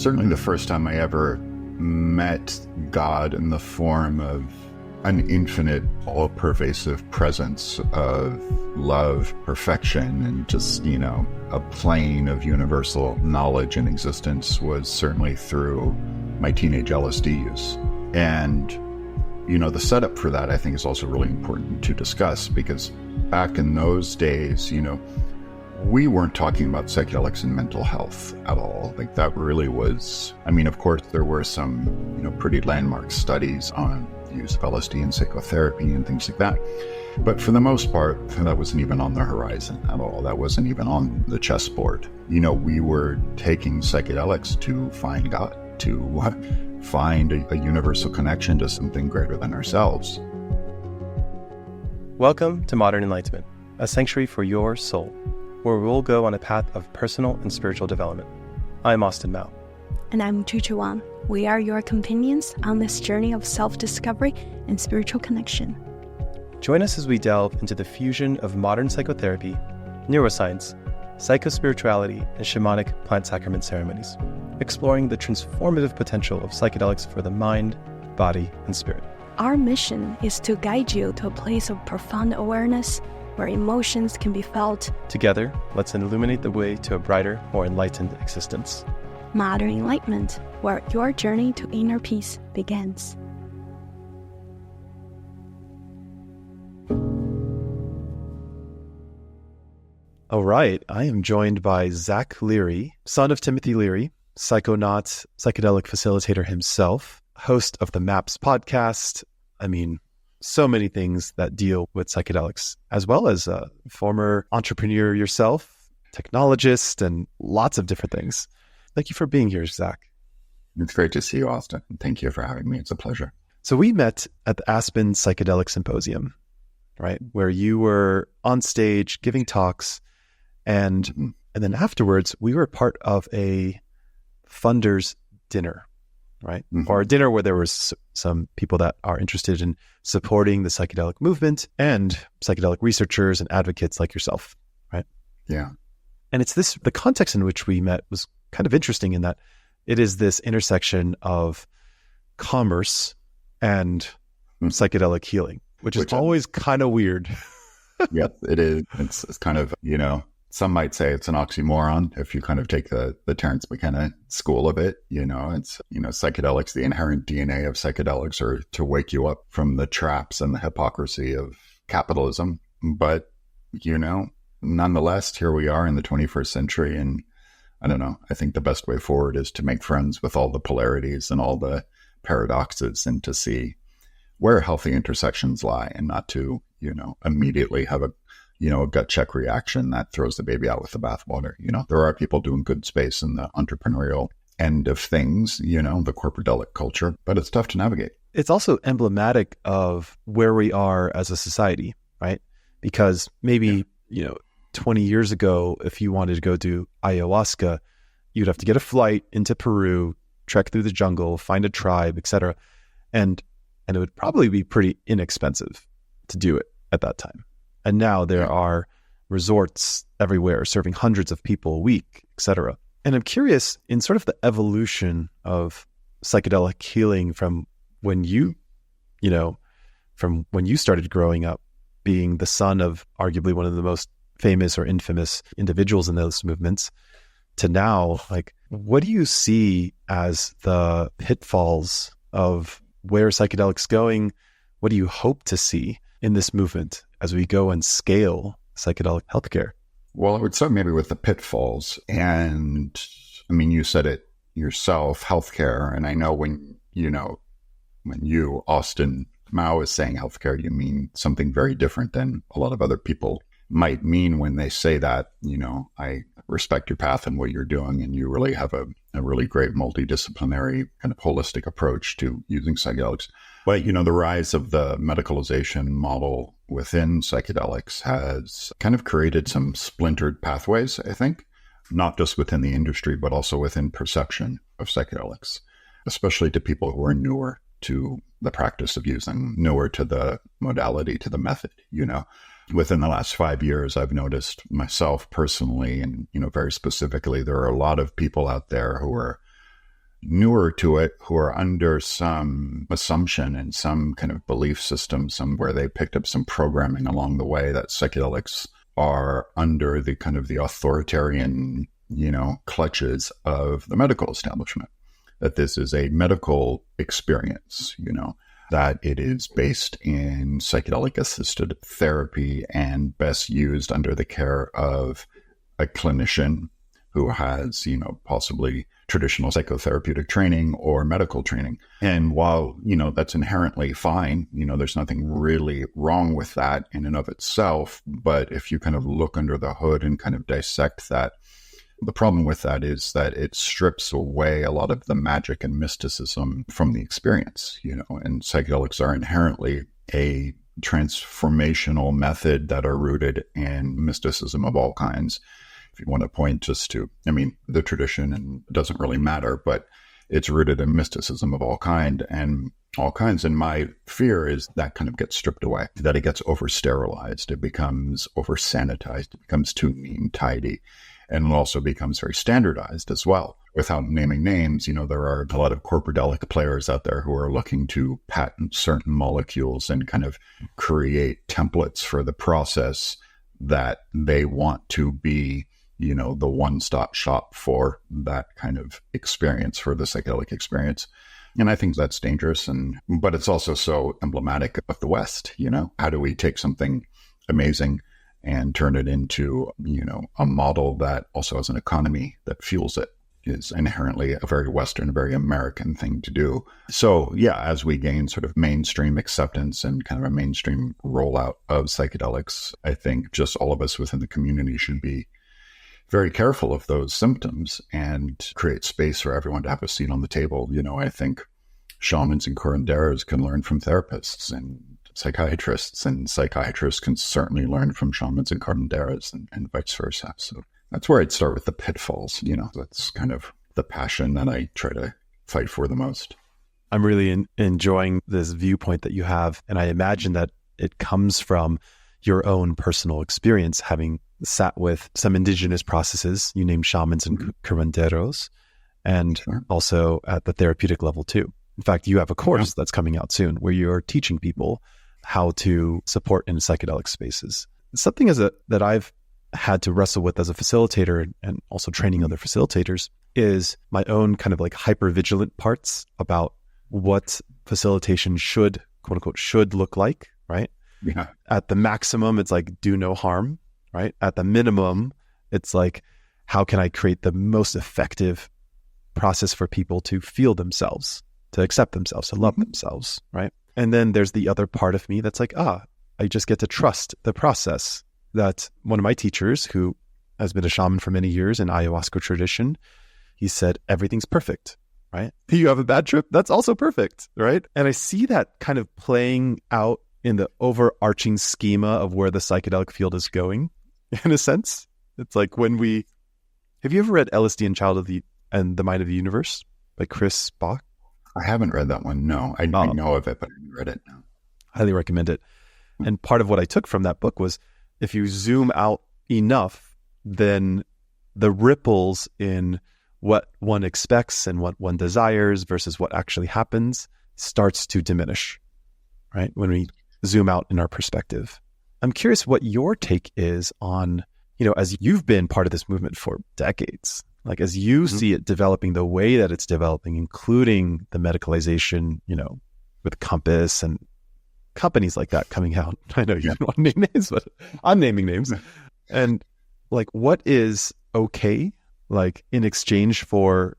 certainly the first time I ever met God in the form of an infinite, all-pervasive presence of love, perfection, and just, a plane of universal knowledge and existence was certainly through my teenage LSD use. And, the setup for that, I think, is also really important to discuss, because back in those days, we weren't talking about psychedelics and mental health at all. Like, that really was, of course, there were some, pretty landmark studies on the use of LSD in psychotherapy and things like that. But for the most part, that wasn't even on the horizon at all. That wasn't even on the chessboard. We were taking psychedelics to find God, to find a universal connection to something greater than ourselves. Welcome to Modern Enlightenment, a sanctuary for your soul, where we'll go on a path of personal and spiritual development. I'm Austin Mao. And I'm Chuchu Wang. We are your companions on this journey of self-discovery and spiritual connection. Join us as we delve into the fusion of modern psychotherapy, neuroscience, psychospirituality, and shamanic plant sacrament ceremonies, exploring the transformative potential of psychedelics for the mind, body, and spirit. Our mission is to guide you to a place of profound awareness where emotions can be felt. Together, let's illuminate the way to a brighter, more enlightened existence. Modern Enlightenment, where your journey to inner peace begins. All right, I am joined by Zach Leary, son of Timothy Leary, Psychonaut, Psychedelic Facilitator himself, host of the MAPS podcast. So many things that deal with psychedelics, as well as a former entrepreneur yourself, technologist, and lots of different things. Thank you for being here, Zach. It's great to see you, Austin. Thank you for having me. It's a pleasure. So we met at the Aspen Psychedelic Symposium, right? Where you were on stage giving talks. And then afterwards, we were part of a funders dinner, right? Mm-hmm. Or a dinner where there was some people that are interested in supporting the psychedelic movement and psychedelic researchers and advocates like yourself, right? Yeah. And the context in which we met was kind of interesting in that it is this intersection of commerce and psychedelic healing, which is always kind of weird. Yes, it is. It's kind of, some might say it's an oxymoron if you kind of take the Terence McKenna school of it. It's, psychedelics, the inherent DNA of psychedelics are to wake you up from the traps and the hypocrisy of capitalism. But, nonetheless, here we are in the 21st century. And I don't know, I think the best way forward is to make friends with all the polarities and all the paradoxes and to see where healthy intersections lie and not to, immediately have a gut check reaction that throws the baby out with the bathwater. There are people doing good space in the entrepreneurial end of things, the corporadelic culture, but it's tough to navigate. It's also emblematic of where we are as a society, right? Because maybe, 20 years ago, if you wanted to go do ayahuasca, you'd have to get a flight into Peru, trek through the jungle, find a tribe, etc. And it would probably be pretty inexpensive to do it at that time. And now there are resorts everywhere serving hundreds of people a week, etc. And I'm curious in sort of the evolution of psychedelic healing from when you started growing up, being the son of arguably one of the most famous or infamous individuals in those movements, to now, what do you see as the pitfalls of where psychedelics going? What do you hope to see in this movement as we go and scale psychedelic healthcare? Well, I would start maybe with the pitfalls. And you said it yourself, healthcare. And I know when you, Austin Mao, is saying healthcare, you mean something very different than a lot of other people might mean when they say that. I respect your path and what you're doing. And you really have a really great multidisciplinary kind of holistic approach to using psychedelics. But, the rise of the medicalization model within psychedelics has kind of created some splintered pathways, I think, not just within the industry, but also within perception of psychedelics, especially to people who are newer to the practice of using, newer to the modality, to the method. Within the last 5 years, I've noticed myself personally, and, very specifically, there are a lot of people out there who are newer to it who are under some assumption and some kind of belief system, somewhere they picked up some programming along the way that psychedelics are under the kind of the authoritarian, clutches of the medical establishment, that this is a medical experience, that it is based in psychedelic assisted therapy and best used under the care of a clinician who has, possibly traditional psychotherapeutic training or medical training. And while, that's inherently fine, there's nothing really wrong with that in and of itself. But if you kind of look under the hood and kind of dissect that, the problem with that is that it strips away a lot of the magic and mysticism from the experience, and psychedelics are inherently a transformational method that are rooted in mysticism of all kinds. If you want to point just to, the tradition, and it doesn't really matter, but it's rooted in mysticism of all kinds. And my fear is that kind of gets stripped away, that it gets over sterilized. It becomes over sanitized. It becomes too neat and tidy. And it also becomes very standardized as well. Without naming names, there are a lot of corporadelic players out there who are looking to patent certain molecules and kind of create templates for the process that they want to be, the one-stop shop for that kind of experience, for the psychedelic experience. And I think that's dangerous. But it's also so emblematic of the West, How do we take something amazing and turn it into, a model that also has an economy that fuels it? Is inherently a very Western, a very American thing to do. So yeah, as we gain sort of mainstream acceptance and kind of a mainstream rollout of psychedelics, I think just all of us within the community should be very careful of those symptoms and create space for everyone to have a seat on the table. I think shamans and curanderos can learn from therapists and psychiatrists, and psychiatrists can certainly learn from shamans and curanderos, and vice versa. So that's where I'd start with the pitfalls. That's kind of the passion that I try to fight for the most. I'm really enjoying this viewpoint that you have. And I imagine that it comes from your own personal experience, having sat with some indigenous processes. You named shamans and curanderos, and also at the therapeutic level too. In fact, you have a course that's coming out soon where you're teaching people how to support in psychedelic spaces. Something that I've had to wrestle with as a facilitator and also training other facilitators is my own kind of like hypervigilant parts about what facilitation should, quote unquote, should look like, right? Yeah. At the maximum, it's like do no harm, right? At the minimum, it's like, how can I create the most effective process for people to feel themselves, to accept themselves, to love themselves, right? And then there's the other part of me that's like, I just get to trust the process. That one of my teachers, who has been a shaman for many years in ayahuasca tradition, he said, everything's perfect, right? You have a bad trip, that's also perfect, right? And I see that kind of playing out in the overarching schema of where the psychedelic field is going, in a sense. It's like have you ever read LSD and the Mind of the Universe by Chris Bach? I haven't read that one, no. I know of it, but I haven't read it, no. Highly recommend it. And part of what I took from that book was, if you zoom out enough, then the ripples in what one expects and what one desires versus what actually happens starts to diminish, right? When we zoom out in our perspective. I'm curious what your take is on, as you've been part of this movement for decades, like as you see it developing the way that it's developing, including the medicalization, with Compass and companies like that coming out. I know you don't want to name names, but I'm naming names. And like, what is okay, like in exchange for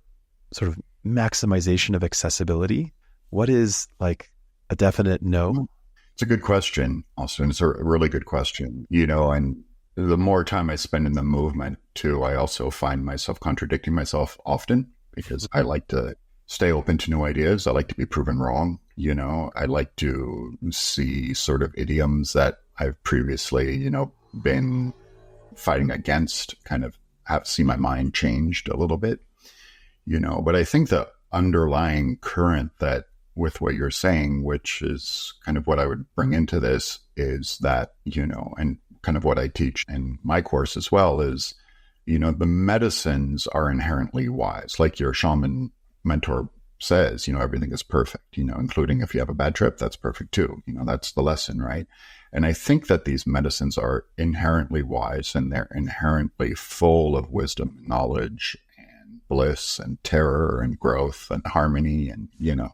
sort of maximization of accessibility? What is like a definite no? It's a good question, Austin. It's a really good question, and the more time I spend in the movement too, I also find myself contradicting myself often, because I like to stay open to new ideas. I like to be proven wrong. I like to see sort of idioms that I've previously, been fighting against, kind of see my mind changed a little bit, but I think the underlying current that with what you're saying, which is kind of what I would bring into this, is that, and kind of what I teach in my course as well is, the medicines are inherently wise, like your shaman mentor says, everything is perfect, including if you have a bad trip, that's perfect too. That's the lesson, right? And I think that these medicines are inherently wise, and they're inherently full of wisdom, knowledge, and bliss, and terror, and growth, and harmony. And,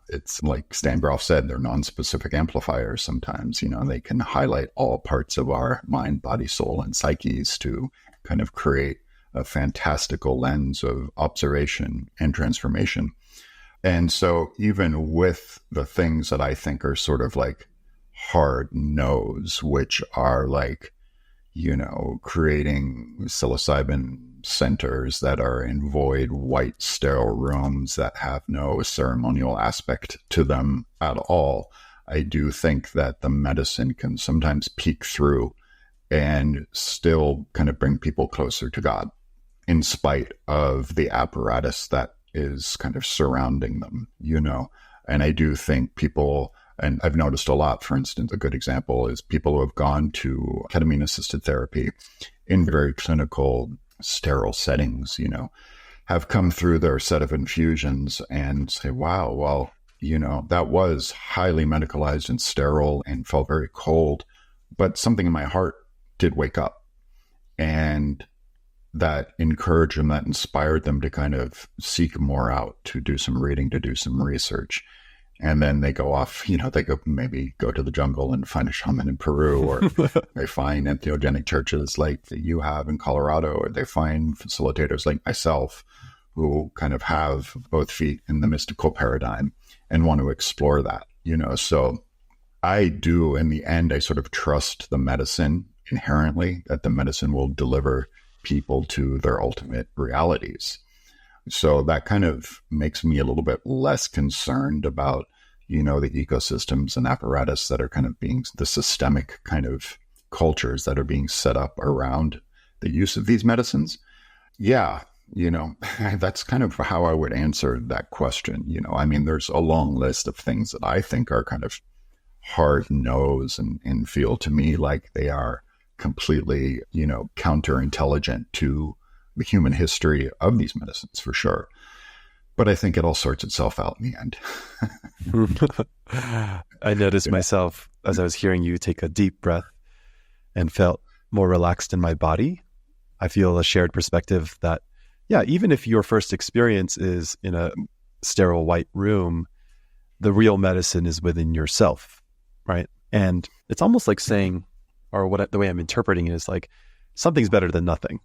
it's like Stan Grof said, they're non-specific amplifiers sometimes. They can highlight all parts of our mind, body, soul, and psyches to kind of create a fantastical lens of observation and transformation. And so even with the things that I think are sort of like hard no's, which are like, creating psilocybin centers that are in void, white, sterile rooms that have no ceremonial aspect to them at all, I do think that the medicine can sometimes peek through and still kind of bring people closer to God, in spite of the apparatus that is kind of surrounding them, And I do think people, and I've noticed a lot, for instance, a good example is people who have gone to ketamine-assisted therapy in very clinical, sterile settings, have come through their set of infusions and say, wow, well, that was highly medicalized and sterile and felt very cold, but something in my heart did wake up. And that encouraged them, that inspired them to kind of seek more out, to do some reading, to do some research. And then they go off, they maybe go to the jungle and find a shaman in Peru, or they find entheogenic churches like that you have in Colorado, or they find facilitators like myself who kind of have both feet in the mystical paradigm and want to explore that, So I do, in the end, I sort of trust the medicine inherently, that the medicine will deliver people to their ultimate realities. So that kind of makes me a little bit less concerned about, the ecosystems and apparatus that are kind of being the systemic kind of cultures that are being set up around the use of these medicines. Yeah, that's kind of how I would answer that question. There's a long list of things that I think are kind of hard no's and feel to me like they are completely, counterintelligent to the human history of these medicines, for sure. But I think it all sorts itself out in the end. I noticed myself as I was hearing you take a deep breath and felt more relaxed in my body. I feel a shared perspective that, even if your first experience is in a sterile white room, the real medicine is within yourself, right? And it's almost like saying, or the way I'm interpreting it is like, something's better than nothing.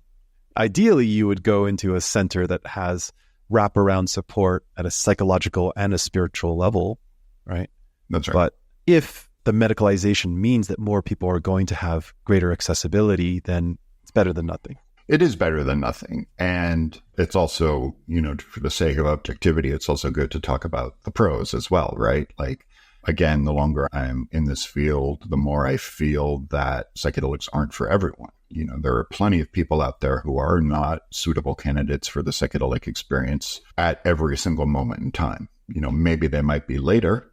Ideally, you would go into a center that has wraparound support at a psychological and a spiritual level, right? That's right. But if the medicalization means that more people are going to have greater accessibility, then it's better than nothing. It is better than nothing. And it's also, for the sake of objectivity, it's also good to talk about the pros as well, right? Like, again, the longer I'm in this field, the more I feel that psychedelics aren't for everyone. There are plenty of people out there who are not suitable candidates for the psychedelic experience at every single moment in time. Maybe they might be later,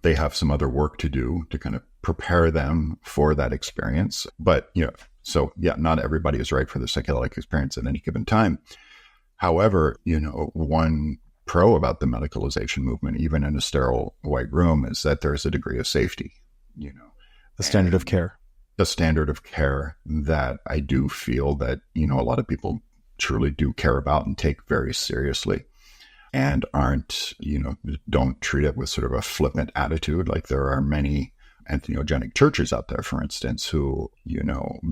they have some other work to do to kind of prepare them for that experience. But, not everybody is right for the psychedelic experience at any given time. However, one pro about the medicalization movement, even in a sterile white room, is that there's a degree of safety, The standard of care. The standard of care that I do feel that, a lot of people truly do care about and take very seriously, and aren't, don't treat it with sort of a flippant attitude. Like there are many entheogenic churches out there, for instance, who,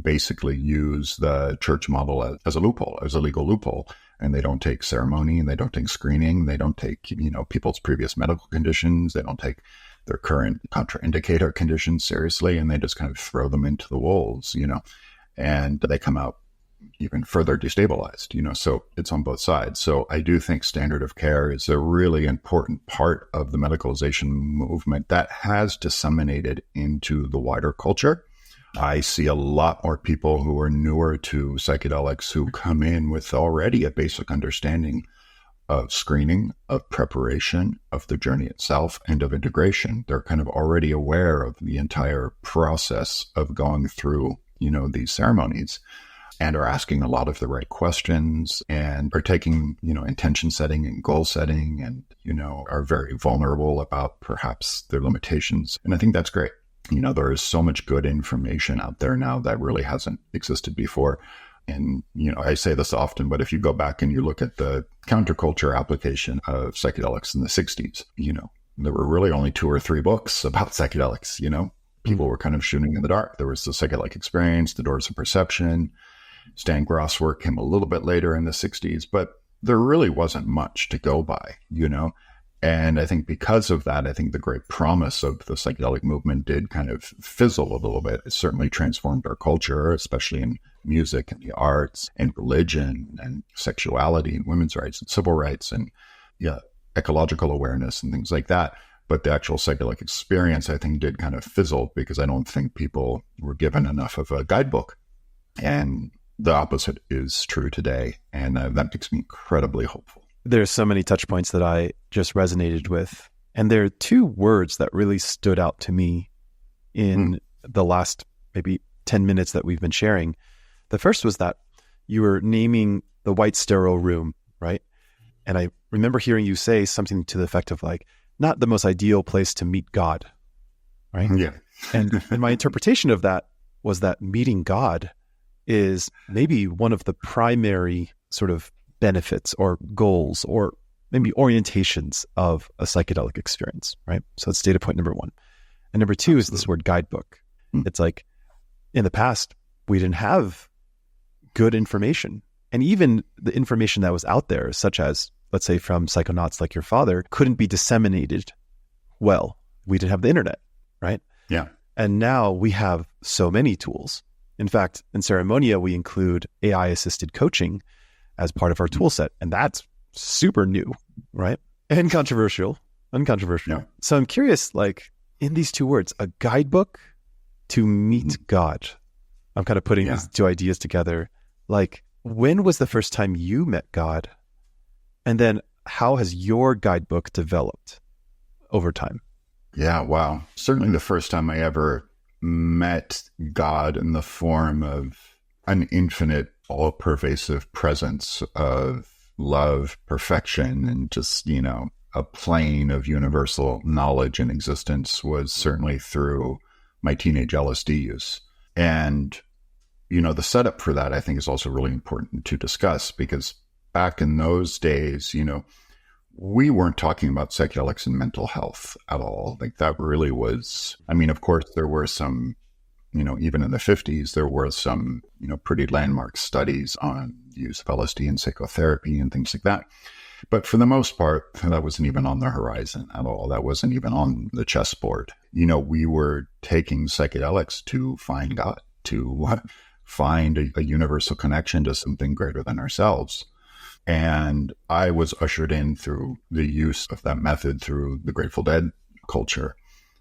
basically use the church model as a loophole, as a legal loophole. And they don't take ceremony, and they don't take screening. They don't take, people's previous medical conditions. They don't take their current contraindicator conditions seriously. And they just kind of throw them into the wolves, and they come out even further destabilized, so it's on both sides. So I do think standard of care is a really important part of the medicalization movement that has disseminated into the wider culture. I see a lot more people who are newer to psychedelics who come in with already a basic understanding of screening, of preparation, of the journey itself, and of integration. They're kind of already aware of the entire process of going through, these ceremonies. and are asking a lot of the right questions and are taking, intention setting and goal setting and, are very vulnerable about perhaps their limitations. And I think that's great. There is so much good information out there now that really hasn't existed before. And, I say this often, but if you go back and you look at the counterculture application of psychedelics in the 60s, there were really only 2 or 3 books about psychedelics, People were kind of shooting in the dark. There was the Psychedelic Experience, The Doors of Perception. Stan Gross work came a little bit later in the 60s, but there really wasn't much to go by, And I think because of that, I think the great promise of the psychedelic movement did kind of fizzle a little bit. It certainly transformed our culture, especially in music and the arts and religion and sexuality and women's rights and civil rights and ecological awareness and things like that. But the actual psychedelic experience, I think, did kind of fizzle because I don't think people were given enough of a guidebook. And the opposite is true today. And that makes me incredibly hopeful. There's so many touch points that I just resonated with. And there are 2 words that really stood out to me in the last maybe 10 minutes that we've been sharing. The first was that you were naming the white sterile room, right? And I remember hearing you say something to the effect of like, not the most ideal place to meet God, right? Yeah. and my interpretation of that was that meeting God is maybe one of the primary sort of benefits or goals or maybe orientations of a psychedelic experience, right? So that's data point number 1. And number 2 is this word guidebook. It's like in the past, we didn't have good information. And even the information that was out there, such as, let's say from psychonauts like your father, couldn't be disseminated well. We didn't have the internet, right? Yeah. And now we have so many tools. In fact, in Ceremonia, we include AI-assisted coaching as part of our tool set. And that's super new, right? And uncontroversial. Yeah. So I'm curious, like in these 2 words, a guidebook to meet God. I'm kind of putting these 2 ideas together. Like, when was the first time you met God? And then how has your guidebook developed over time? Yeah, wow. Certainly the first time I ever met God in the form of an infinite, all-pervasive presence of love, perfection, and just, a plane of universal knowledge and existence was certainly through my teenage LSD use. And, the setup for that, I think, is also really important to discuss because back in those days, we weren't talking about psychedelics and mental health at all. Like that really was, of course, there were some, even in the 50s, there were some, pretty landmark studies on the use of LSD and psychotherapy and things like that. But for the most part, that wasn't even on the horizon at all. That wasn't even on the chessboard. We were taking psychedelics to find God, to find a universal connection to something greater than ourselves. And I was ushered in through the use of that method through the Grateful Dead culture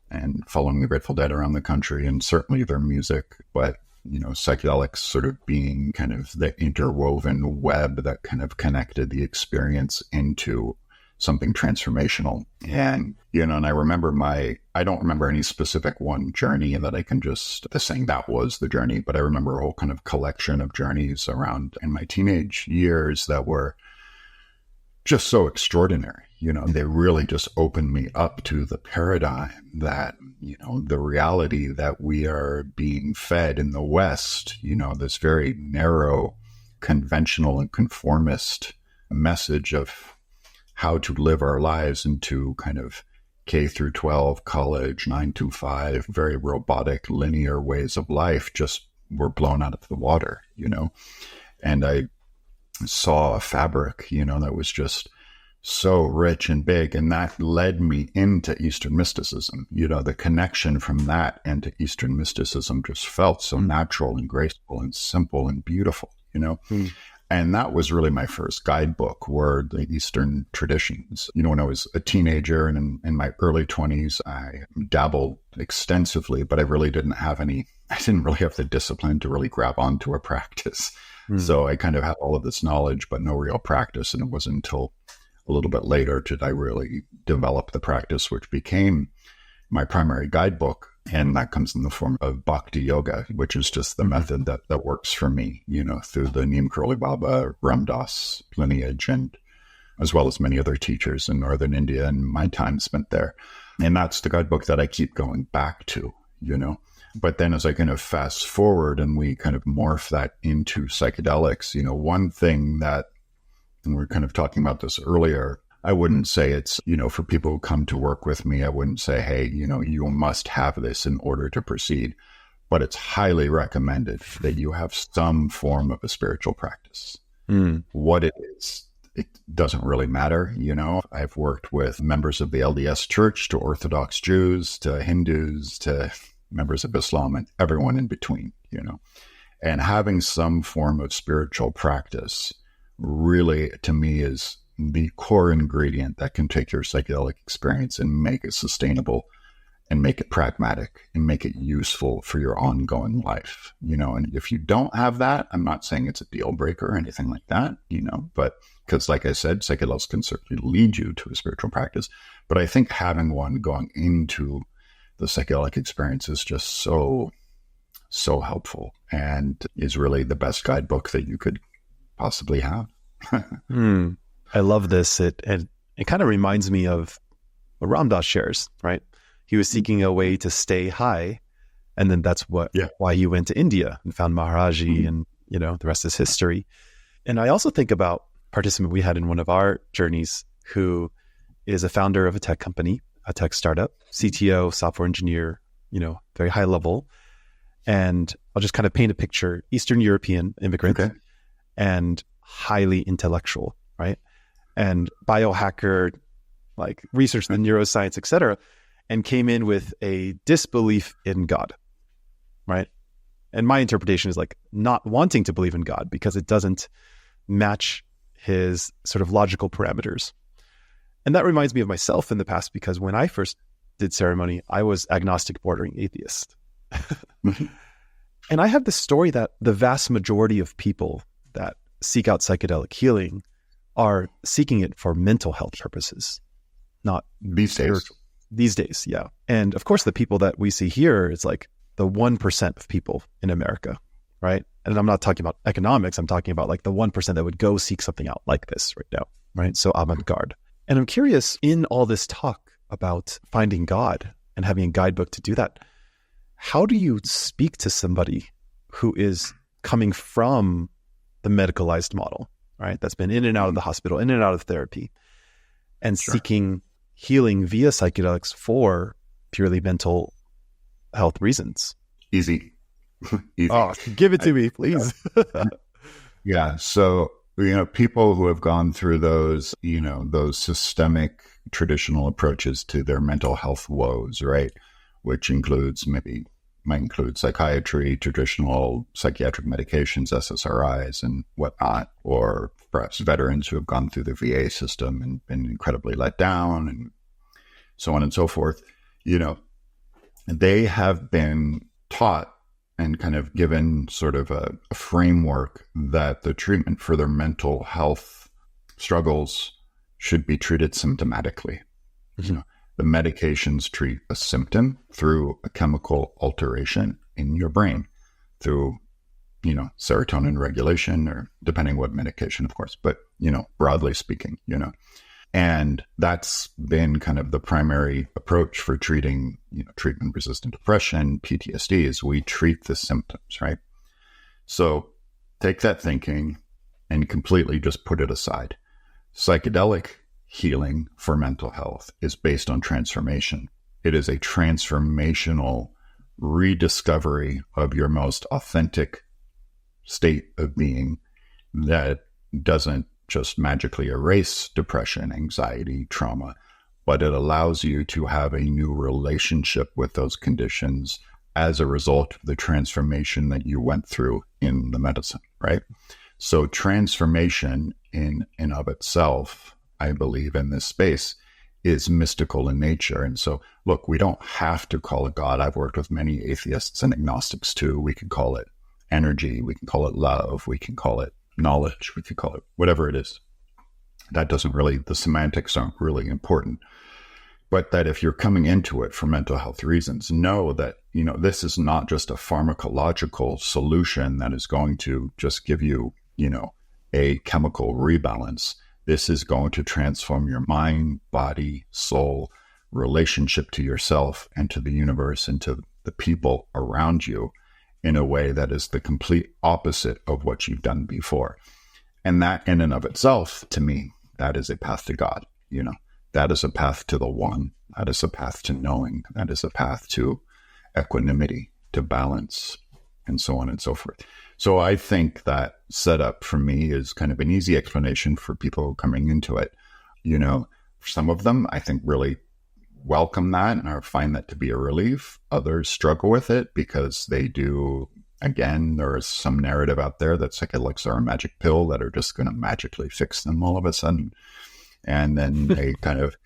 and following the Grateful Dead around the country and certainly their music, but, psychedelics sort of being kind of the interwoven web that kind of connected the experience into something transformational. And, and I remember I don't remember any specific one journey that I can just saying that was the journey, but I remember a whole kind of collection of journeys around in my teenage years that were just so extraordinary. They really just opened me up to the paradigm that, the reality that we are being fed in the West, this very narrow, conventional and conformist message of how to live our lives into kind of K through 12, college, 9 to 5, very robotic, linear ways of life just were blown out of the water, And I saw a fabric, that was just so rich and big. And that led me into Eastern mysticism. The connection from that into Eastern mysticism just felt so natural and graceful and simple and beautiful, And that was really my first guidebook were the Eastern traditions. When I was a teenager and in my early 20s, I dabbled extensively, but I didn't really have the discipline to really grab onto a practice. So I kind of had all of this knowledge, but no real practice. And it wasn't until a little bit later did I really develop the practice, which became my primary guidebook. And that comes in the form of bhakti yoga, which is just the method that works for me, through the Neem Karoli Baba, Ram Dass lineage, and as well as many other teachers in northern India and my time spent there. And that's the guidebook that I keep going back to, But then as I kind of fast forward and we kind of morph that into psychedelics, one thing that, and we were kind of talking about this earlier, I wouldn't say it's, for people who come to work with me, I wouldn't say, hey, you must have this in order to proceed. But it's highly recommended that you have some form of a spiritual practice. What it is, it doesn't really matter. I've worked with members of the LDS Church to Orthodox Jews to Hindus to members of Islam and everyone in between, and having some form of spiritual practice really, to me, is the core ingredient that can take your psychedelic experience and make it sustainable and make it pragmatic and make it useful for your ongoing life, and if you don't have that, I'm not saying it's a deal breaker or anything like that, but because like I said, psychedelics can certainly lead you to a spiritual practice, but I think having one going into the psychedelic experience is just so helpful and is really the best guidebook that you could possibly have. I love this. It kind of reminds me of what Ram Dass shares, right? He was seeking a way to stay high. And then that's why he went to India and found Maharaji and, the rest is history. And I also think about a participant we had in one of our journeys who is a founder of a tech company, a tech startup, CTO, software engineer, very high level. And I'll just kind of paint a picture, Eastern European immigrant and highly intellectual, right? And biohacker, like researched the neuroscience, et cetera, and came in with a disbelief in God, right? And my interpretation is like not wanting to believe in God because it doesn't match his sort of logical parameters. And that reminds me of myself in the past, because when I first did ceremony, I was agnostic bordering atheist. And I have this story that the vast majority of people that seek out psychedelic healing are seeking it for mental health purposes, not these days. These days, yeah. And of course, the people that we see here is like the 1% of people in America, right? And I'm not talking about economics. I'm talking about like the 1% that would go seek something out like this right now, right? So avant-garde. And I'm curious, in all this talk about finding God and having a guidebook to do that, how do you speak to somebody who is coming from the medicalized model, right? That's been in and out of the hospital, in and out of therapy, and seeking healing via psychedelics for purely mental health reasons? Easy. Oh, give it to me, please. Yeah. So, people who have gone through those, those systemic traditional approaches to their mental health woes, right? Which might include psychiatry, traditional psychiatric medications, SSRIs and whatnot, or perhaps veterans who have gone through the VA system and been incredibly let down and so on and so forth. They have been taught and kind of given sort of a framework that the treatment for their mental health struggles should be treated symptomatically. The medications treat a symptom through a chemical alteration in your brain through, serotonin regulation, or depending what medication, of course, but, broadly speaking, and that's been kind of the primary approach for treating, treatment-resistant depression, PTSD, is we treat the symptoms, right? So take that thinking and completely just put it aside. Psychedelic healing for mental health is based on transformation. It is a transformational rediscovery of your most authentic state of being that doesn't just magically erase depression, anxiety, trauma, but it allows you to have a new relationship with those conditions as a result of the transformation that you went through in the medicine, right? So transformation in and of itself, I believe, in this space is mystical in nature. And so, look, we don't have to call it God. I've worked with many atheists and agnostics too. We can call it energy. We can call it love. We can call it knowledge. We could call it whatever it is. That doesn't really, the semantics aren't really important. But that if you're coming into it for mental health reasons, know that, this is not just a pharmacological solution that is going to just give you, a chemical rebalance. This is going to transform your mind, body, soul, relationship to yourself and to the universe and to the people around you in a way that is the complete opposite of what you've done before. And that in and of itself, to me, that is a path to God, that is a path to the one, that is a path to knowing, that is a path to equanimity, to balance, and so on and so forth. So I think that setup for me is kind of an easy explanation for people coming into it. Some of them, I think, really welcome that and I find that to be a relief. Others struggle with it because they do. Again, there is some narrative out there that psychedelics are a magic pill that are just going to magically fix them all of a sudden. And then they kind of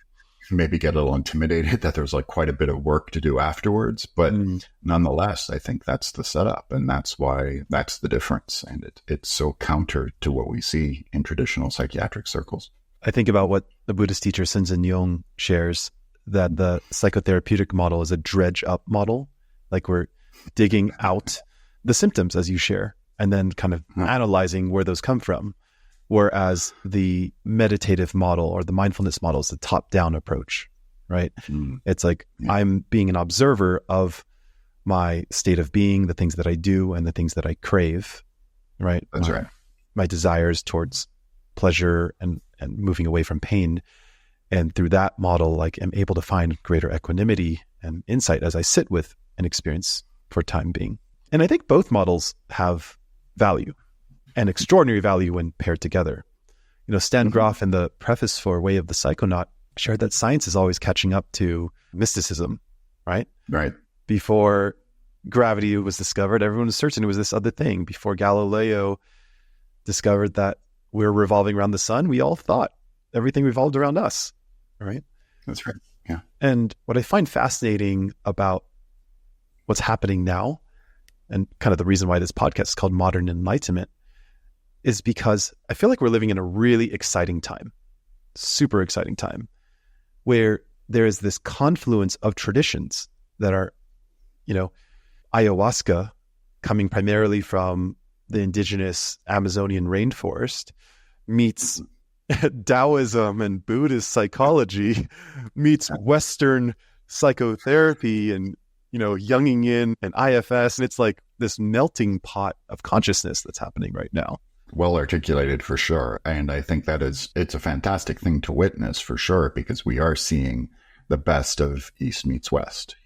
maybe get a little intimidated that there's quite a bit of work to do afterwards. But nonetheless, I think that's the setup. And that's why that's the difference. And it's so counter to what we see in traditional psychiatric circles. I think about what the Buddhist teacher Sinzin Yong shares, that the psychotherapeutic model is a dredge up model. We're digging out the symptoms as you share, and then kind of analyzing where those come from. Whereas the meditative model or the mindfulness model is the top-down approach, right? It's I'm being an observer of my state of being, the things that I do and the things that I crave, right? That's right. My desires towards pleasure and moving away from pain. And through that model, I'm able to find greater equanimity and insight as I sit with an experience for time being. And I think both models have value and extraordinary value when paired together. Stan Grof in the preface for Way of the Psychonaut shared that science is always catching up to mysticism, right? Right. Before gravity was discovered, everyone was certain it was this other thing. Before Galileo discovered that we're revolving around the sun, we all thought everything revolved around us, right? That's right. Yeah. And what I find fascinating about what's happening now, and kind of the reason why this podcast is called Modern Enlightenment, is because I feel like we're living in a really exciting time, super exciting time, where there is this confluence of traditions that are, ayahuasca coming primarily from the indigenous Amazonian rainforest meets Taoism and Buddhist psychology meets Western psychotherapy and Jungian and IFS. And it's this melting pot of consciousness that's happening right now. Well articulated for sure. And I think it's a fantastic thing to witness for sure, because we are seeing the best of East meets West,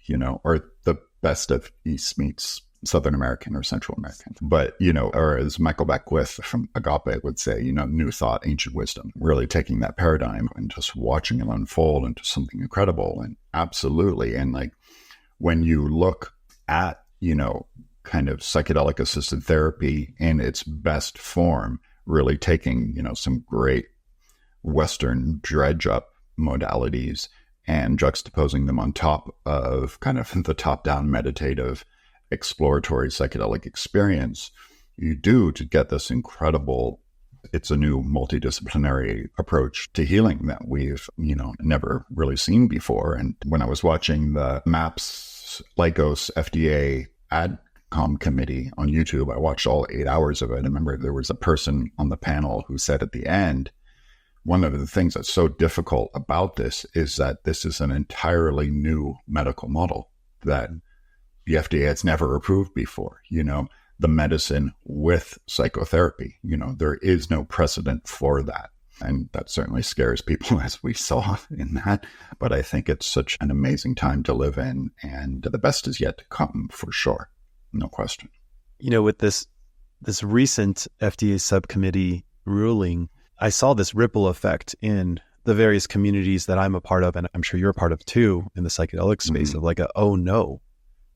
or the best of East meets Southern American or Central American. But, or as Michael Beckwith from Agape would say, new thought, ancient wisdom, really taking that paradigm and just watching it unfold into something incredible. And absolutely. And when you look at, kind of psychedelic assisted therapy in its best form, really taking, some great Western dredge up modalities and juxtaposing them on top of kind of the top down meditative exploratory psychedelic experience, you do to get this incredible, it's a new multidisciplinary approach to healing that we've, never really seen before. And when I was watching the MAPS Lykos FDA AdCom committee on YouTube, I watched all 8 hours of it. I remember there was a person on the panel who said at the end, one of the things that's so difficult about this is that this is an entirely new medical model that the FDA has never approved before, the medicine with psychotherapy. There is no precedent for that. And that certainly scares people, as we saw in that. But I think it's such an amazing time to live in, and the best is yet to come for sure. No question. With this recent FDA subcommittee ruling, I saw this ripple effect in the various communities that I'm a part of, and I'm sure you're a part of too, in the psychedelic space, of oh no.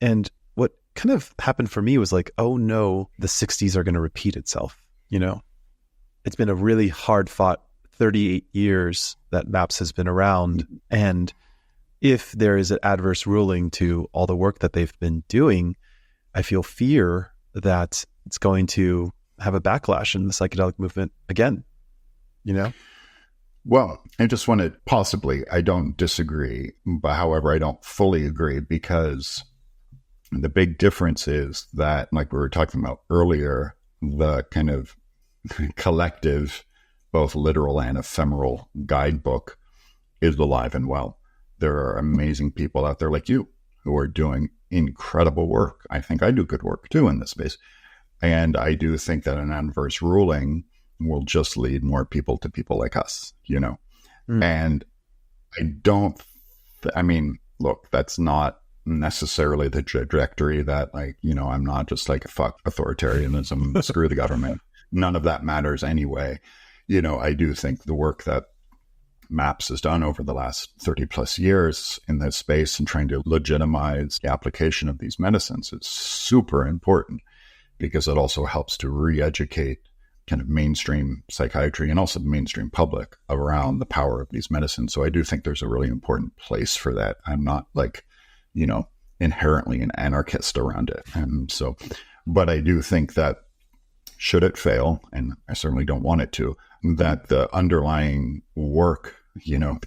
And what kind of happened for me was oh no, the 60s are going to repeat itself. It's been a really hard fought 38 years that MAPS has been around. And if there is an adverse ruling to all the work that they've been doing, I feel fear that it's going to have a backlash in the psychedelic movement again, Well, I just want to I don't disagree, but however, I don't fully agree, because the big difference is that, like we were talking about earlier, the kind of collective, both literal and ephemeral guidebook is alive and well. There are amazing people out there like you who are doing incredible work. I think I do good work too in this space. And I do think that an adverse ruling will just lead more people to people like us, And I mean, look, that's not necessarily the trajectory that, I'm not just like, fuck authoritarianism, screw the government. None of that matters anyway. I do think the work that MAPS has done over the last 30 plus years in this space and trying to legitimize the application of these medicines is super important, because it also helps to re-educate kind of mainstream psychiatry and also the mainstream public around the power of these medicines. So I do think there's a really important place for that. I'm not inherently an anarchist around it. But I do think that should it fail, and I certainly don't want it to, that the underlying work,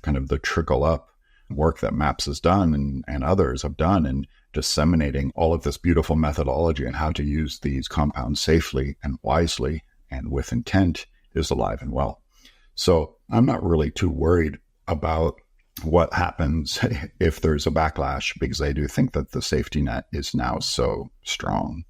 kind of the trickle up work that MAPS has done and others have done, and disseminating all of this beautiful methodology and how to use these compounds safely and wisely and with intent is alive and well. So I'm not really too worried about what happens if there's a backlash, because I do think that the safety net is now so strong.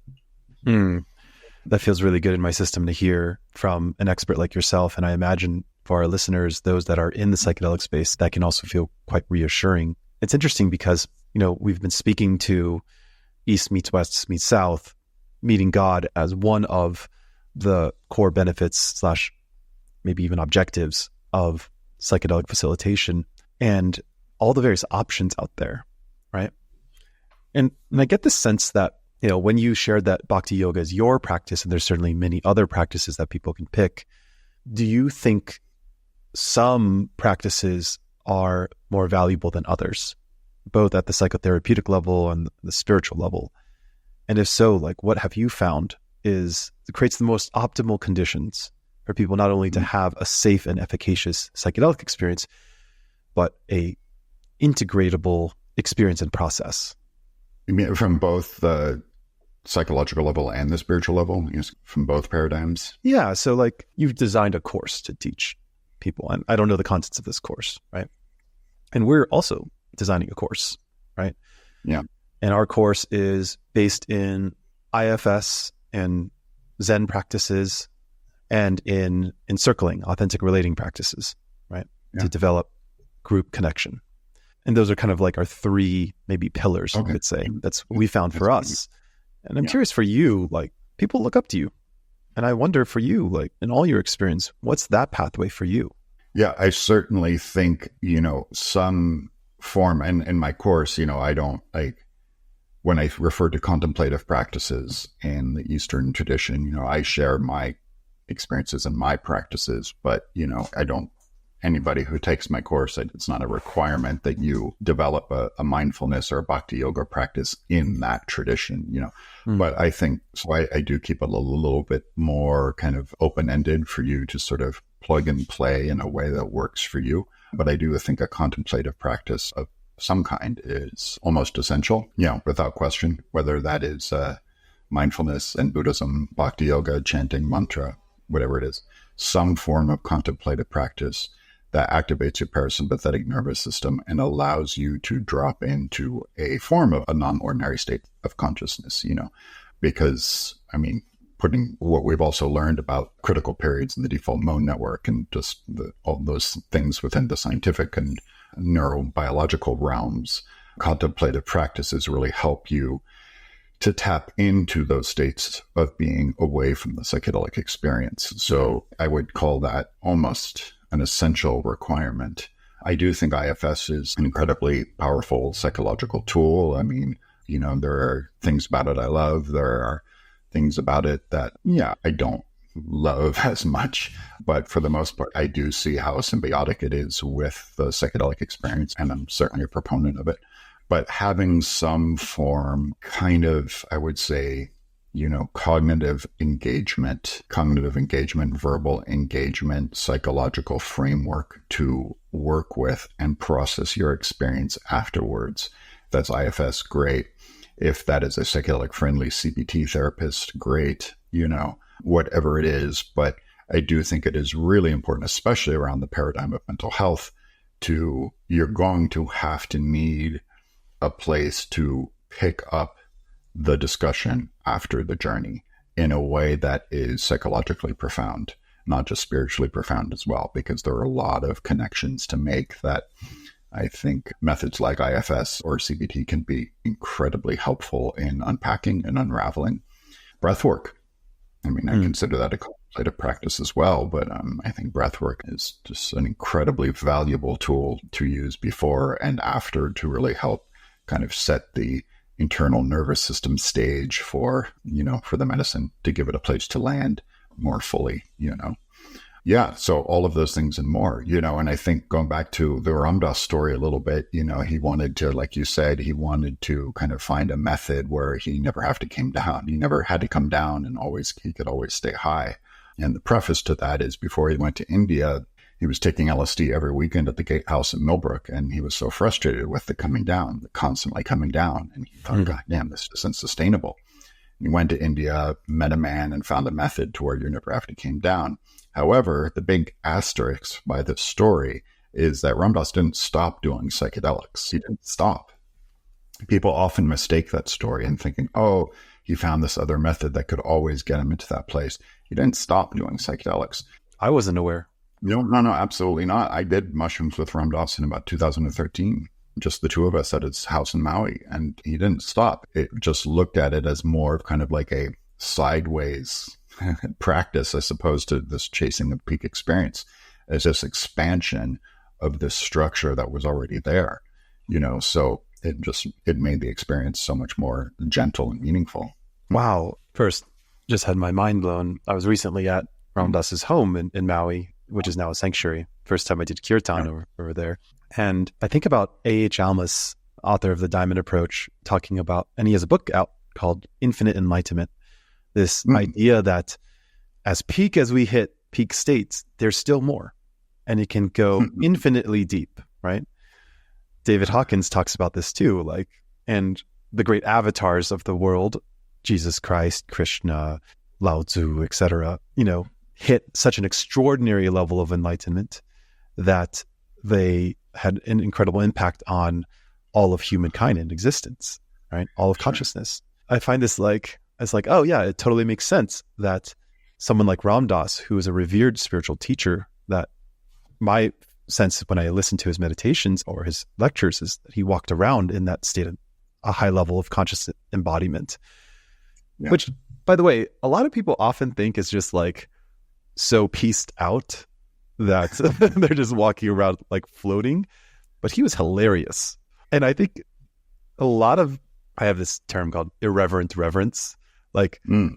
That feels really good in my system to hear from an expert like yourself. And I imagine for our listeners, those that are in the psychedelic space, that can also feel quite reassuring. It's interesting because, we've been speaking to East meets West meets South, meeting God as one of the core benefits / maybe even objectives of psychedelic facilitation and all the various options out there, right? And I get this sense that, when you shared that Bhakti Yoga is your practice, and there's certainly many other practices that people can pick, do you think some practices are more valuable than others, both at the psychotherapeutic level and the spiritual level? And if so, what have you found creates the most optimal conditions for people not only to have a safe and efficacious psychedelic experience, but a integratable experience and process? You mean from both the psychological level and the spiritual level, from both paradigms? Yeah. So you've designed a course to teach people, and I don't know the contents of this course, right? And we're also designing a course, right? Yeah. And our course is based in IFS and Zen practices and in encircling, authentic relating practices, right? Yeah. To develop group connection. And those are kind of our three maybe pillars, I would say. That's what we found for us. And I'm curious for you, people look up to you. And I wonder for you, in all your experience, what's that pathway for you? Yeah, I certainly think, some form, and in my course, I don't when I refer to contemplative practices in the Eastern tradition, I share my experiences and my practices, but, I don't, anybody who takes my course, it's not a requirement that you develop a mindfulness or a bhakti yoga practice in that tradition, But I think, so I do keep it a little bit more kind of open-ended for you to sort of plug and play in a way that works for you. But I do think a contemplative practice of some kind is almost essential, without question, whether that is mindfulness and Buddhism, bhakti yoga, chanting mantra, whatever it is, some form of contemplative practice that activates your parasympathetic nervous system and allows you to drop into a form of a non-ordinary state of consciousness, because, putting what we've also learned about critical periods in the default mode network and just all those things within the scientific and neurobiological realms, contemplative practices really help you to tap into those states of being away from the psychedelic experience. So I would call that almost an essential requirement. I do think IFS is an incredibly powerful psychological tool. There are things about it I love. There are things about it that, I don't love as much. But for the most part, I do see how symbiotic it is with the psychedelic experience, and I'm certainly a proponent of it. But having some form, kind of, I would say, cognitive engagement, verbal engagement, psychological framework to work with and process your experience afterwards. If that's IFS, great. If that is a psychedelic friendly CBT therapist, great, whatever it is. But I do think it is really important, especially around the paradigm of mental health, you're going to have to need a place to pick up the discussion after the journey in a way that is psychologically profound, not just spiritually profound as well, because there are a lot of connections to make that I think methods like IFS or CBT can be incredibly helpful in unpacking and unraveling. Breathwork. I consider that a contemplative practice as well, but I think breathwork is just an incredibly valuable tool to use before and after to really help kind of set the internal nervous system stage for the medicine, to give it a place to land more fully, Yeah, so all of those things and more, and I think going back to the Ram Dass story a little bit, he wanted to, like you said, he wanted to kind of find a method where he never had to come down. He never had to come down and he could always stay high. And the preface to that is before he went to India, he was taking LSD every weekend at the Gatehouse in Millbrook, and he was so frustrated with the constantly coming down. And he thought, God damn, this isn't sustainable. And he went to India, met a man, and found a method to where you never have to come down. However, the big asterisk by this story is that Ram Dass didn't stop doing psychedelics. He didn't stop. People often mistake that story and thinking, oh, he found this other method that could always get him into that place. He didn't stop doing psychedelics. I wasn't aware. No, absolutely not. I did mushrooms with Ram Dass in about 2013, just the two of us at his house in Maui, and he didn't stop. It just looked at it as more of kind of like a sideways practice as opposed to this chasing of peak experience, as this expansion of this structure that was already there, so it made the experience so much more gentle and meaningful. Wow. First, just had my mind blown. I was recently at Ram Dass's home in Maui, which is now a sanctuary. First time I did kirtan over there. And I think about A.H. Almaas, author of The Diamond Approach, talking about, and he has a book out called Infinite Enlightenment. This idea that as peak as we hit peak states, there's still more, and it can go infinitely deep, right? David Hawkins talks about this too, and the great avatars of the world, Jesus Christ, Krishna, Lao Tzu, etc., hit such an extraordinary level of enlightenment that they had an incredible impact on all of humankind in existence, right? All of consciousness. I find this oh yeah, it totally makes sense that someone like Ram Dass, who is a revered spiritual teacher, that my sense when I listen to his meditations or his lectures is that he walked around in that state of a high level of conscious embodiment, which, by the way, a lot of people often think is just so pieced out that they're just walking around floating, but he was hilarious. And I think I have this term called irreverent reverence.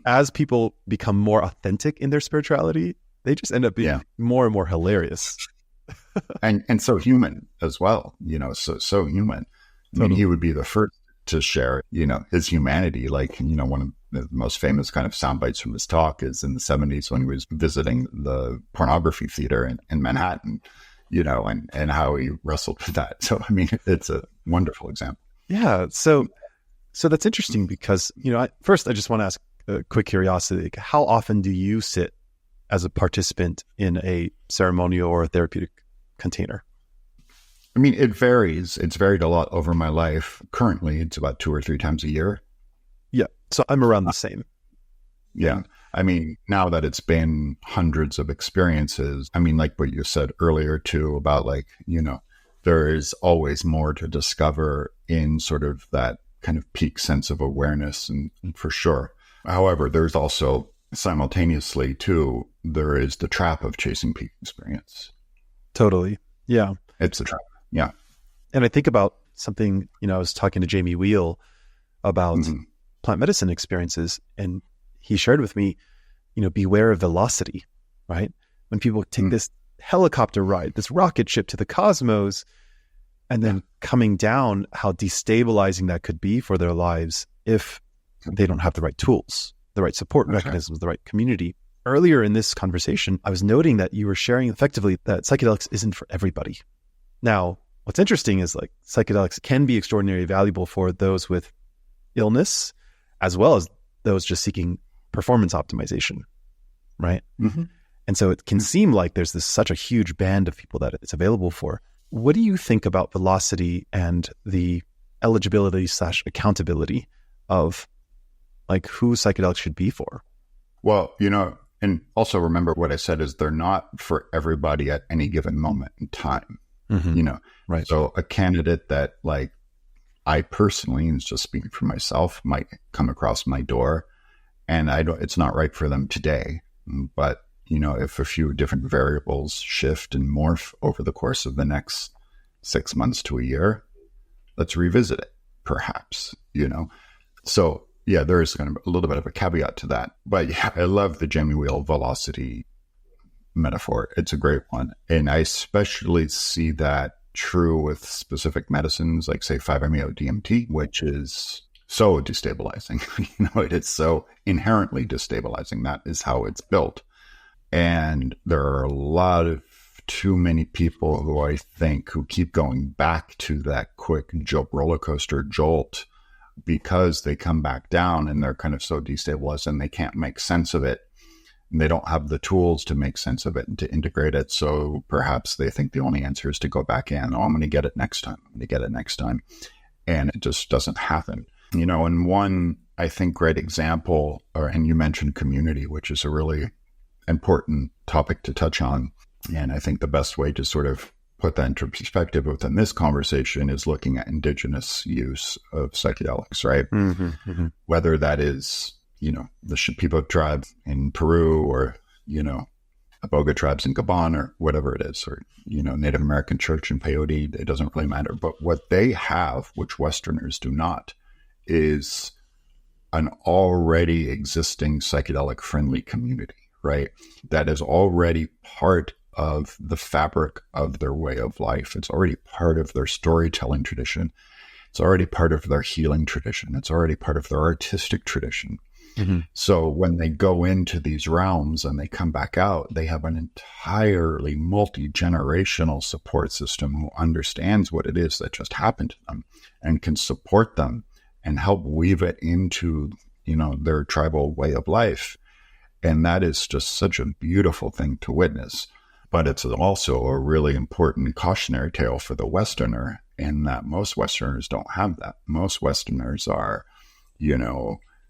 As people become more authentic in their spirituality, they just end up being more and more hilarious. and so human as well, so human. I mean, he would be the first to share, his humanity. One of the most famous kind of sound bites from his talk is in the 70s when he was visiting the pornography theater in Manhattan, and how he wrestled with that. So, it's a wonderful example. Yeah. So that's interesting because, first I just want to ask a quick curiosity. How often do you sit as a participant in a ceremonial or a therapeutic container? It varies. It's varied a lot over my life. Currently, it's about 2 or 3 times a year. Yeah. So I'm around the same. Yeah. Now that it's been hundreds of experiences, like what you said earlier too, about there is always more to discover in sort of that kind of peak sense of awareness, and for sure. However, there's also simultaneously too, there is the trap of chasing peak experience. Totally. Yeah. It's a trap. Yeah. And I think about something, I was talking to Jamie Wheel about plant medicine experiences, and he shared with me, beware of velocity, right? When people take this helicopter ride, this rocket ship to the cosmos, and then coming down, how destabilizing that could be for their lives if they don't have the right tools, the right support mechanisms, the right community. Earlier in this conversation, I was noting that you were sharing effectively that psychedelics isn't for everybody. Now, what's interesting is like psychedelics can be extraordinarily valuable for those with illness, as well as those just seeking performance optimization, right? Mm-hmm. And so it can seem like there's such a huge band of people that it's available for. What do you think about velocity and the eligibility / accountability of like who psychedelics should be for? Well, and also remember what I said is they're not for everybody at any given moment in time, Right. So a candidate that like I personally, and just speaking for myself, might come across my door and it's not right for them today, but if a few different variables shift and morph over the course of the next 6 months to a year, let's revisit it, perhaps, So, yeah, there is kind of a little bit of a caveat to that. But yeah, I love the Jamie Wheel velocity metaphor. It's a great one. And I especially see that true with specific medicines like, say, 5-MeO-DMT, which is so destabilizing. It is so inherently destabilizing. That is how it's built. And there are a lot of too many people who keep going back to that quick roller coaster jolt because they come back down and they're kind of so destabilized and they can't make sense of it. And they don't have the tools to make sense of it and to integrate it. So perhaps they think the only answer is to go back in. Oh, I'm going to get it next time. I'm going to get it next time. And it just doesn't happen. And one, I think, great example, and you mentioned community, which is a really important topic to touch on. And I think the best way to sort of put that into perspective within this conversation is looking at indigenous use of psychedelics, right? Mm-hmm, mm-hmm. Whether that is, the Shipibo tribe in Peru or, Aboga tribes in Gabon or whatever it is, or, Native American church in peyote, it doesn't really matter. But what they have, which Westerners do not, is an already existing psychedelic friendly community, right? That is already part of the fabric of their way of life. It's already part of their storytelling tradition. It's already part of their healing tradition. It's already part of their artistic tradition. Mm-hmm. So when they go into these realms and they come back out, they have an entirely multi-generational support system who understands what it is that just happened to them and can support them and help weave it into, their tribal way of life. And that is just such a beautiful thing to witness. But it's also a really important cautionary tale for the Westerner in that most Westerners don't have that. Most Westerners are,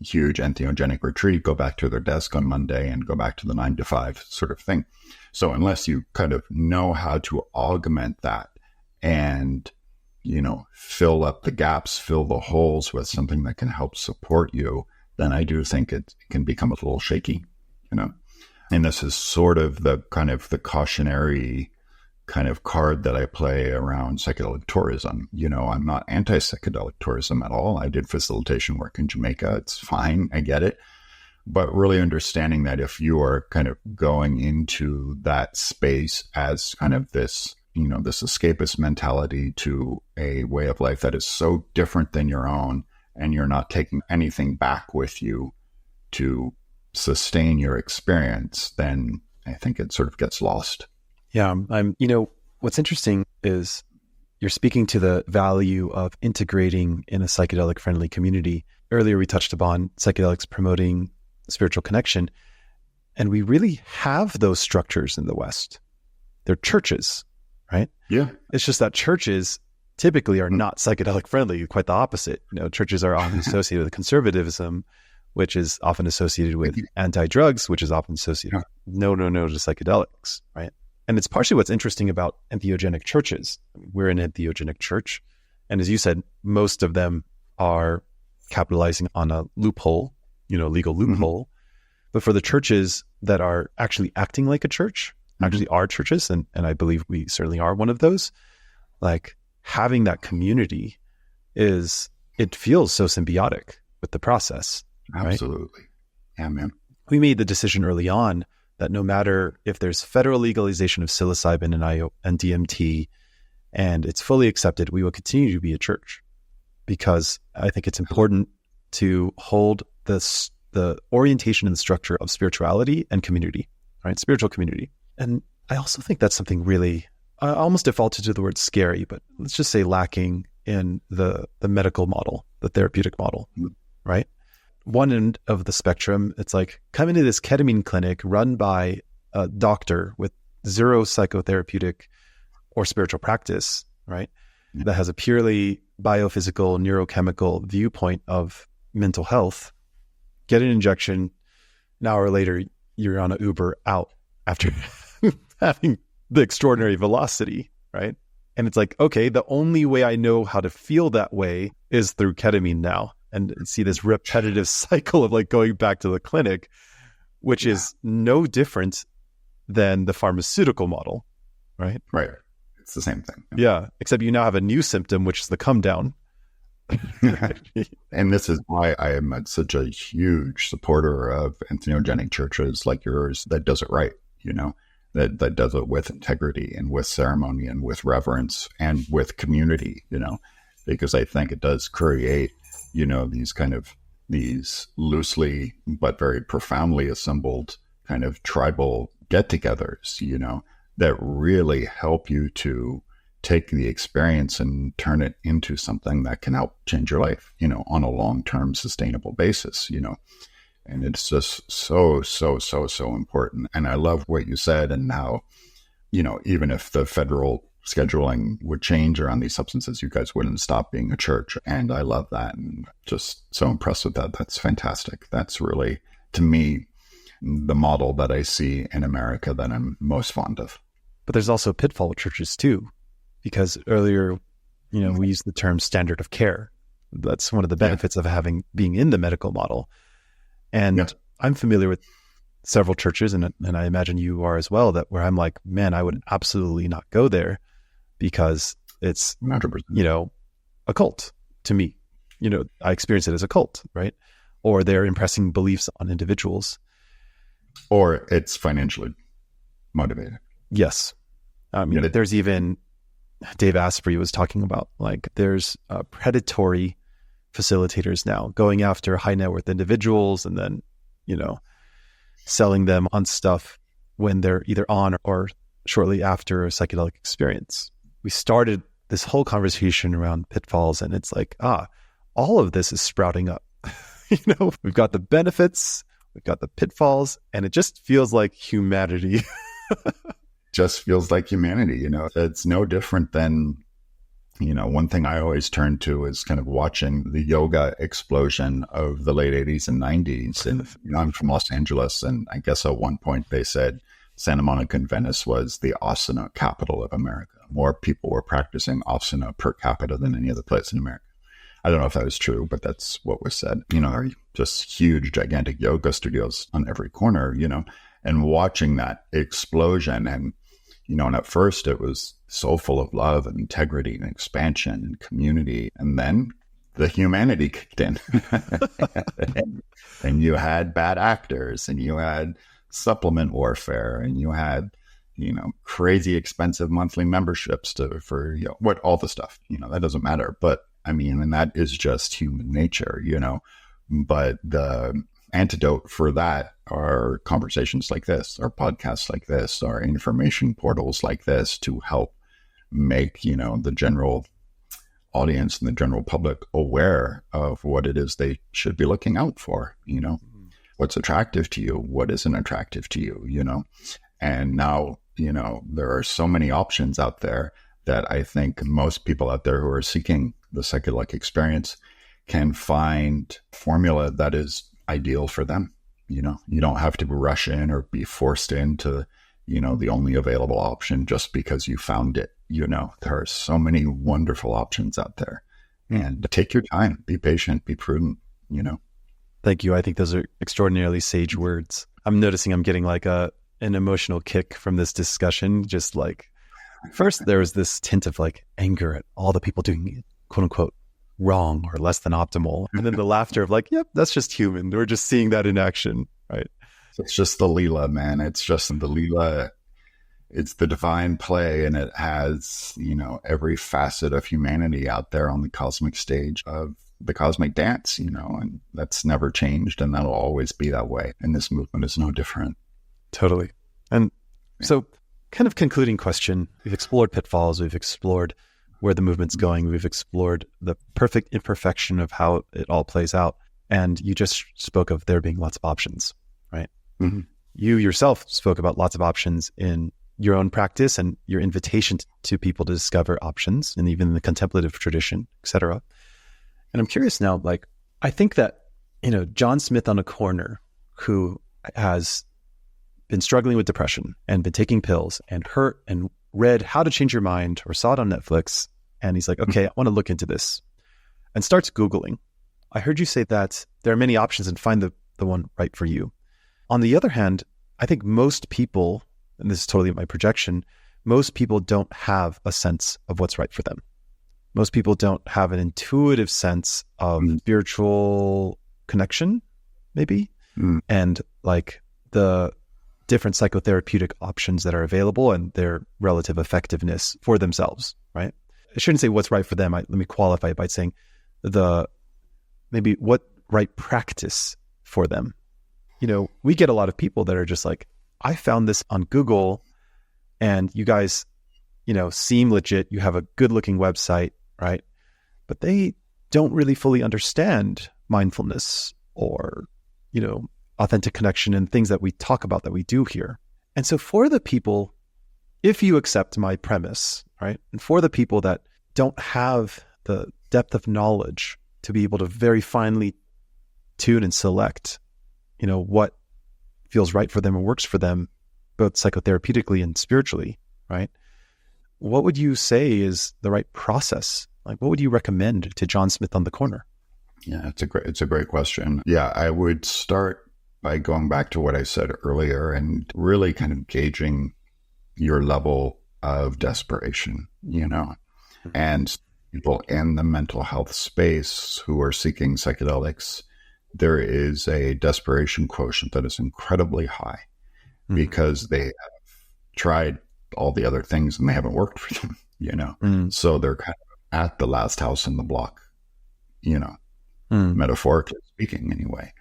huge entheogenic retreat, go back to their desk on Monday and go back to the 9 to 5 sort of thing. So unless you kind of know how to augment that and, fill up the gaps, fill the holes with something that can help support you, then I do think it can become a little shaky, And this is sort of the cautionary kind of card that I play around psychedelic tourism. I'm not anti-psychedelic tourism at all. I did facilitation work in Jamaica. It's fine. I get it. But really understanding that if you are kind of going into that space as kind of this, this escapist mentality to a way of life that is so different than your own, and you're not taking anything back with you to sustain your experience, then I think it sort of gets lost. Yeah. What's interesting is you're speaking to the value of integrating in a psychedelic friendly community. Earlier, we touched upon psychedelics promoting spiritual connection, and we really have those structures in the West. They're churches, right? Yeah. It's just that churches typically are not psychedelic friendly, quite the opposite. Churches are often associated with conservatism, which is often associated with anti-drugs, which is often associated with no to psychedelics, right? And it's partially what's interesting about entheogenic churches. We're an entheogenic church. And as you said, most of them are capitalizing on a loophole, legal loophole. Mm-hmm. But for the churches that are actually acting like a church, actually are churches, and I believe we certainly are one of those, like having that community it feels so symbiotic with the process. Absolutely. Right? Yeah, man. We made the decision early on that no matter if there's federal legalization of psilocybin and DMT and it's fully accepted, we will continue to be a church, because I think it's important to hold the the orientation and structure of spirituality and community, right? Spiritual community. And I also think that's something really, I almost defaulted to the word scary, but let's just say lacking in the medical model, the therapeutic model, right? One end of the spectrum, it's like come into this ketamine clinic run by a doctor with zero psychotherapeutic or spiritual practice, right? That has a purely biophysical, neurochemical viewpoint of mental health. Get an injection. An hour later, you're on an Uber out after having the extraordinary velocity, right? And it's like, okay, the only way I know how to feel that way is through ketamine now. And see this repetitive cycle of like going back to the clinic, which is no different than the pharmaceutical model, right? Right. It's the same thing. Yeah. Except you now have a new symptom, which is the come down. And this is why I am such a huge supporter of entheogenic churches like yours that does it right, that does it with integrity and with ceremony and with reverence and with community, because I think it does create, these loosely but very profoundly assembled kind of tribal get-togethers, that really help you to take the experience and turn it into something that can help change your life, on a long-term sustainable basis, and it's just so important. And I love what you said and how, even if the federal scheduling would change around these substances, you guys wouldn't stop being a church. And I love that. And just so impressed with that. That's fantastic. That's really, to me, the model that I see in America that I'm most fond of. But there's also pitfall churches too, because earlier, we used the term standard of care. That's one of the benefits of being in the medical model. And I'm familiar with several churches, and I imagine you are as well, that where I'm like, man, I would absolutely not go there because it's, 100%. A cult to me. I experience it as a cult, right? Or they're impressing beliefs on individuals. Or it's financially motivated. Yes. There's even, Dave Asprey was talking about, like, there's predatory facilitators now going after high net worth individuals and then, selling them on stuff when they're either on or shortly after a psychedelic experience. We started this whole conversation around pitfalls, and it's like, all of this is sprouting up. We've got the benefits, we've got the pitfalls, and it just feels like humanity. Just feels like humanity, It's no different than, one thing I always turn to is kind of watching the yoga explosion of the late 80s and 90s. And, I'm from Los Angeles, and I guess at one point they said Santa Monica and Venice was the asana capital of America. More people were practicing asana per capita than any other place in America. I don't know if that was true, but that's what was said. There are just huge, gigantic yoga studios on every corner, and watching that explosion. And, and at first it was so full of love and integrity and expansion and community. And then the humanity kicked in. and you had bad actors, and you had supplement warfare, and you had, crazy expensive monthly memberships for what, all the stuff, that doesn't matter. But and that is just human nature, but the antidote for that are conversations like this, or podcasts like this, or information portals like this to help make, the general audience and the general public aware of what it is they should be looking out for, what's attractive to you, what isn't attractive to you, and now, there are so many options out there that I think most people out there who are seeking the psychedelic experience can find formula that is ideal for them. You don't have to rush in or be forced into, the only available option just because you found it. There are so many wonderful options out there, and take your time, be patient, be prudent, Thank you. I think those are extraordinarily sage words. I'm noticing I'm getting like an emotional kick from this discussion. Just like, first there was this tint of like anger at all the people doing it, quote unquote, wrong or less than optimal. And then the laughter of like, yep, that's just human. We're just seeing that in action, right? It's just the Leela, man. It's just the Leela. It's the divine play, and it has, every facet of humanity out there on the cosmic stage of the cosmic dance, and that's never changed, and that'll always be that way. And this movement is no different. Totally. And so kind of concluding question, we've explored pitfalls, we've explored where the movement's going, we've explored the perfect imperfection of how it all plays out. And you just spoke of there being lots of options, right? Mm-hmm. You yourself spoke about lots of options in your own practice and your invitation to people to discover options, and even in the contemplative tradition, et cetera. And I'm curious now, like, I think that, John Smith on a corner, who has been struggling with depression and been taking pills and hurt and read How to Change Your Mind or saw it on Netflix. And he's like, okay, I want to look into this, and starts Googling. I heard you say that there are many options and find the one right for you. On the other hand, I think most people, and this is totally my projection, most people don't have a sense of what's right for them. Most people don't have an intuitive sense of spiritual connection, maybe, and like the different psychotherapeutic options that are available and their relative effectiveness for themselves, right? I shouldn't say what's right for them. Let me qualify it by saying maybe what right practice for them. We get a lot of people that are just like, I found this on Google and you guys, seem legit. You have a good looking website, right? But they don't really fully understand mindfulness or, authentic connection and things that we talk about that we do here. And so for the people, if you accept my premise, right? And for the people that don't have the depth of knowledge to be able to very finely tune and select, what feels right for them and works for them, both psychotherapeutically and spiritually, right? What would you say is the right process? Like, what would you recommend to John Smith on the corner? Yeah, it's a great question. Yeah, I would start by going back to what I said earlier and really kind of gauging your level of desperation, and people in the mental health space who are seeking psychedelics, there is a desperation quotient that is incredibly high because they have tried all the other things and they haven't worked for them, So they're kind of at the last house in the block, metaphorically speaking anyway.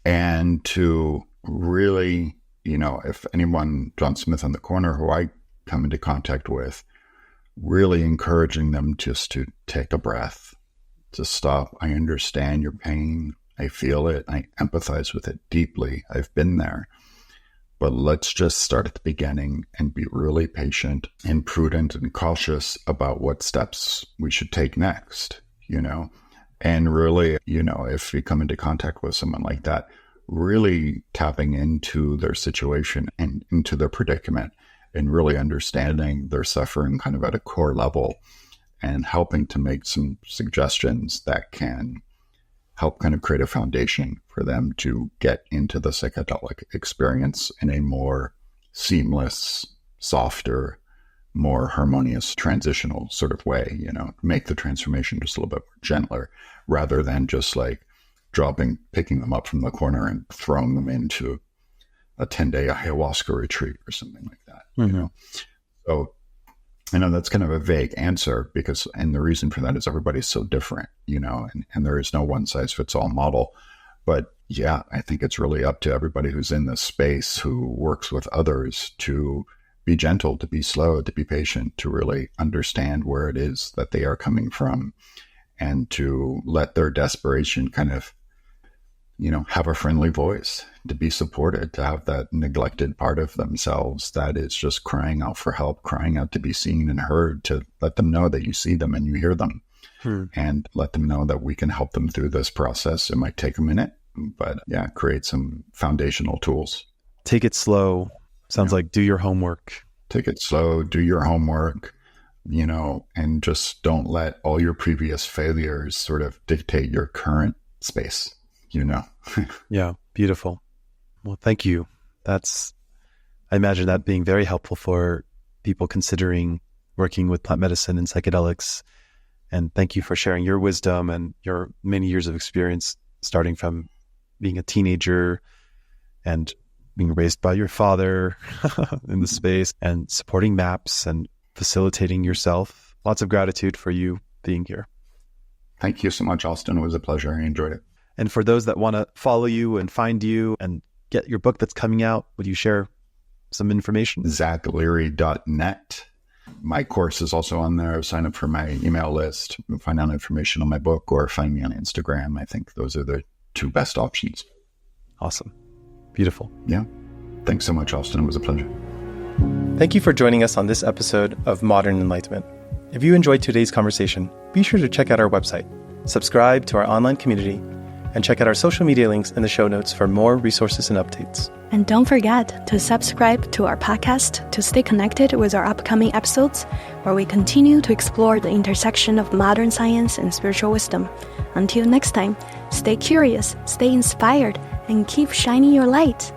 And to really, if anyone, John Smith on the corner, who I come into contact with, really encouraging them just to take a breath, to stop. I understand your pain. I feel it. I empathize with it deeply. I've been there. But let's just start at the beginning and be really patient and prudent and cautious about what steps we should take next, And really, if you come into contact with someone like that, really tapping into their situation and into their predicament and really understanding their suffering kind of at a core level and helping to make some suggestions that can help kind of create a foundation for them to get into the psychedelic experience in a more seamless, softer, more harmonious, transitional sort of way, make the transformation just a little bit more gentler rather than just like picking them up from the corner and throwing them into a 10-day ayahuasca retreat or something like that, So I know that's kind of a vague answer and the reason for that is everybody's so different, and there is no one size fits all model. But yeah, I think it's really up to everybody who's in this space, who works with others, to be gentle, to be slow, to be patient, to really understand where it is that they are coming from, and to let their desperation kind of, have a friendly voice, to be supported, to have that neglected part of themselves that is just crying out for help, crying out to be seen and heard, to let them know that you see them and you hear them, and let them know that we can help them through this process. It might take a minute, but yeah, create some foundational tools. Take it slow. Sounds like do your homework. Take it slow, do your homework, and just don't let all your previous failures sort of dictate your current space, Yeah, beautiful. Well, thank you. I imagine that being very helpful for people considering working with plant medicine and psychedelics. And thank you for sharing your wisdom and your many years of experience, starting from being a teenager and being raised by your father in the space and supporting MAPS and facilitating yourself. Lots of gratitude for you being here. Thank you so much, Austin. It was a pleasure. I enjoyed it. And for those that want to follow you and find you and get your book that's coming out, would you share some information? ZachLeary.net. My course is also on there. Sign up for my email list, find out information on my book, or find me on Instagram. I think those are the two best options. Awesome. Beautiful. Yeah. Thanks so much, Austin. It was a pleasure. Thank you for joining us on this episode of Modern Enlightenment. If you enjoyed today's conversation, be sure to check out our website, subscribe to our online community, and check out our social media links in the show notes for more resources and updates. And don't forget to subscribe to our podcast to stay connected with our upcoming episodes, where we continue to explore the intersection of modern science and spiritual wisdom. Until next time, stay curious, stay inspired, and keep shining your light.